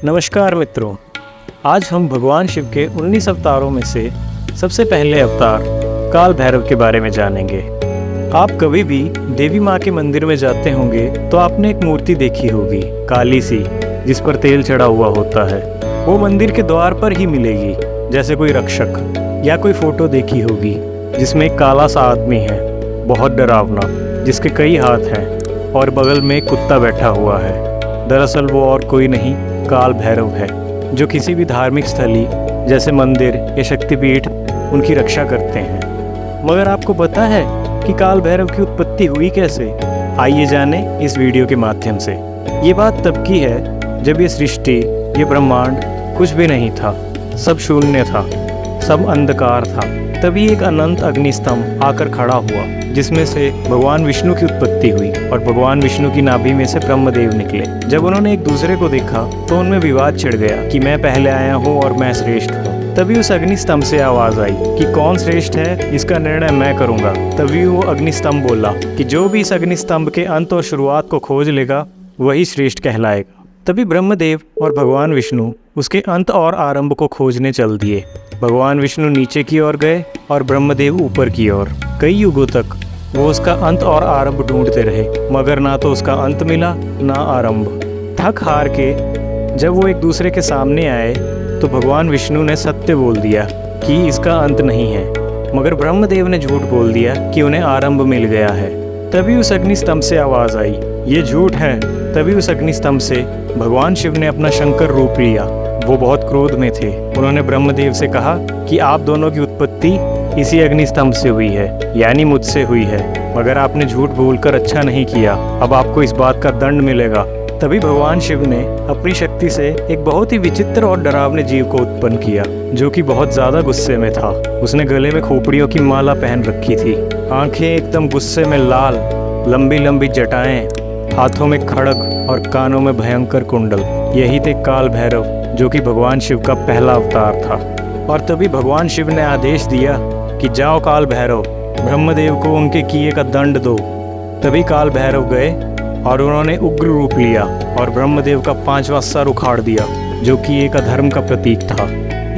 नमस्कार मित्रों, आज हम भगवान शिव के 19 अवतारों में से सबसे पहले अवतार काल भैरव के बारे में जानेंगे। आप कभी भी देवी माँ के मंदिर में जाते होंगे तो आपने एक मूर्ति देखी होगी, काली सी, जिस पर तेल चढ़ा हुआ होता है। वो मंदिर के द्वार पर ही मिलेगी। जैसे कोई रक्षक या कोई फोटो देखी होगी जिसमें एक काला सा आदमी है, बहुत डरावना, जिसके कई हाथ हैं और बगल में एक कुत्ता बैठा हुआ है। दरअसल वो और कोई नहीं, काल भैरव है, जो किसी भी धार्मिक स्थली जैसे मंदिर या शक्तिपीठ उनकी रक्षा करते हैं। मगर आपको पता है कि काल भैरव की उत्पत्ति हुई कैसे? आइए जाने इस वीडियो के माध्यम से। ये बात तब की है जब ये सृष्टि, ये ब्रह्मांड कुछ भी नहीं था, सब शून्य था, सब अंधकार था। तभी एक अनंत अग्निस्तंभ आकर खड़ा हुआ, जिसमें से भगवान विष्णु की उत्पत्ति हुई और भगवान विष्णु की नाभि में से ब्रह्मदेव निकले। जब उन्होंने एक दूसरे को देखा तो उनमें विवाद छिड़ गया कि मैं पहले आया हूँ और मैं श्रेष्ठ हूँ। तभी उस अग्निस्तंभ से आवाज आई कि कौन श्रेष्ठ है, इसका निर्णय मैं करूंगा। तभी वो अग्निस्तंभ बोला कि जो भी इस अग्निस्तंभ के अंत और शुरुआत को खोज लेगा वही श्रेष्ठ कहलाएगा। तभी ब्रह्मदेव और भगवान विष्णु उसके अंत और आरंभ को खोजने चल दिए। भगवान विष्णु नीचे की ओर गए और ब्रह्मदेव ऊपर की ओर। कई युगों तक वो उसका अंत और आरंभ ढूंढते रहे, मगर ना तो उसका अंत मिला ना आरंभ। थक हार के जब वो एक दूसरे के सामने आए तो भगवान विष्णु ने सत्य बोल दिया कि इसका अंत नहीं है, मगर ब्रह्मदेव ने झूठ बोल दिया कि उन्हें आरंभ मिल गया है। तभी उस अग्निस्तंभ से आवाज आई, ये झूठ है। तभी उस अग्निस्तंभ से भगवान शिव ने अपना शंकर रूप लिया। वो बहुत क्रोध में थे। उन्होंने ब्रह्मदेव से कहा कि आप दोनों की उत्पत्ति इसी अग्निस्तंभ से हुई है, यानी मुझसे हुई है, मगर आपने झूठ बोलकर अच्छा नहीं किया। अब आपको इस बात का दंड मिलेगा। तभी भगवान शिव ने अपनी शक्ति से एक बहुत ही विचित्र और डरावने जीव को उत्पन्न किया, जो कि बहुत ज्यादा गुस्से में था। उसने गले में खोपड़ियों की माला पहन रखी थी, आंखें एकदम गुस्से में लाल, लंबी लंबी जटाएं, हाथों में खड्ग और कानों में भयंकर कुंडल। यही थे काल भैरव, जो कि भगवान शिव का पहला अवतार था। और तभी भगवान शिव ने आदेश दिया कि जाओ काल भैरव, ब्रह्मदेव को उनके किए का दंड दो। तभी काल भैरव गए और उन्होंने उग्र रूप लिया और ब्रह्मदेव का 5वां सर उखाड़ दिया, जो कि एक अधर्म का प्रतीक था।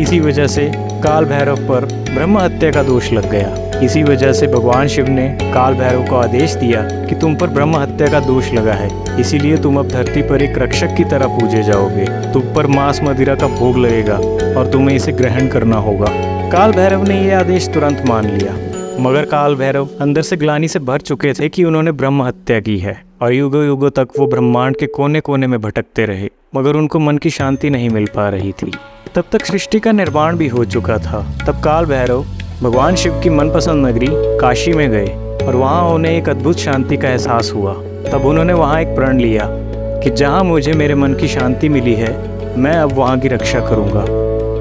इसी वजह से काल भैरव पर ब्रह्म हत्या का दोष लग गया। इसी वजह से भगवान शिव ने काल भैरव को आदेश दिया कि तुम पर ब्रह्म हत्या का दोष लगा है, इसीलिए तुम अब धरती पर एक रक्षक की तरह पूजे जाओगे। तुम पर मांस मदिरा का भोग लगेगा और तुम्हें इसे ग्रहण करना होगा। काल भैरव ने यह आदेश तुरंत मान लिया, मगर काल भैरव अंदर से ग्लानि से भर चुके थे कि उन्होंने ब्रह्म हत्या की है और युगों युगों तक वो ब्रह्मांड के कोने कोने में भटकते रहे, मगर उनको मन की शांति नहीं मिल पा रही थी। तब तक सृष्टि का निर्माण भी हो चुका था। तब काल भैरव भगवान शिव की मनपसंद नगरी काशी में गए और वहाँ उन्हें एक अद्भुत शांति का एहसास हुआ। तब उन्होंने वहाँ एक प्रण लिया कि जहाँ मुझे मेरे मन की शांति मिली है, मैं अब वहाँ की रक्षा करूँगा,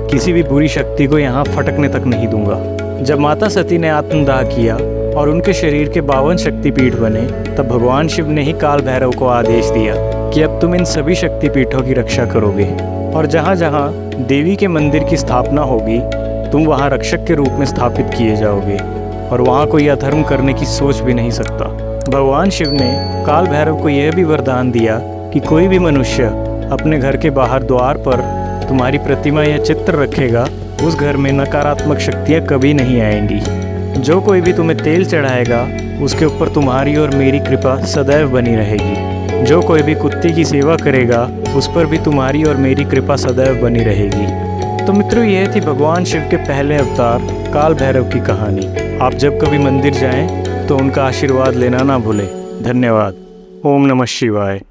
किसी भी बुरी शक्ति को यहाँ फटकने तक नहीं दूंगा। जब माता सती ने आत्मदाह किया और उनके शरीर के 52 शक्तिपीठ बने, तब भगवान शिव ने ही काल भैरव को आदेश दिया कि अब तुम इन सभी शक्तिपीठों की रक्षा करोगे और जहाँ जहाँ देवी के मंदिर की स्थापना होगी, तुम वहाँ रक्षक के रूप में स्थापित किए जाओगे और वहाँ कोई अधर्म करने की सोच भी नहीं सकता। भगवान शिव ने काल भैरव को यह भी वरदान दिया कि कोई भी मनुष्य अपने घर के बाहर द्वार पर तुम्हारी प्रतिमा या चित्र रखेगा, उस घर में नकारात्मक शक्तियाँ कभी नहीं आएंगी। जो कोई भी तुम्हें तेल चढ़ाएगा, उसके ऊपर तुम्हारी और मेरी कृपा सदैव बनी रहेगी। जो कोई भी कुत्ते की सेवा करेगा, उस पर भी तुम्हारी और मेरी कृपा सदैव बनी रहेगी। तो मित्रों, यह थी भगवान शिव के पहले अवतार काल भैरव की कहानी। आप जब कभी मंदिर जाएं तो उनका आशीर्वाद लेना ना भूलें। धन्यवाद। ओम नमः शिवाय।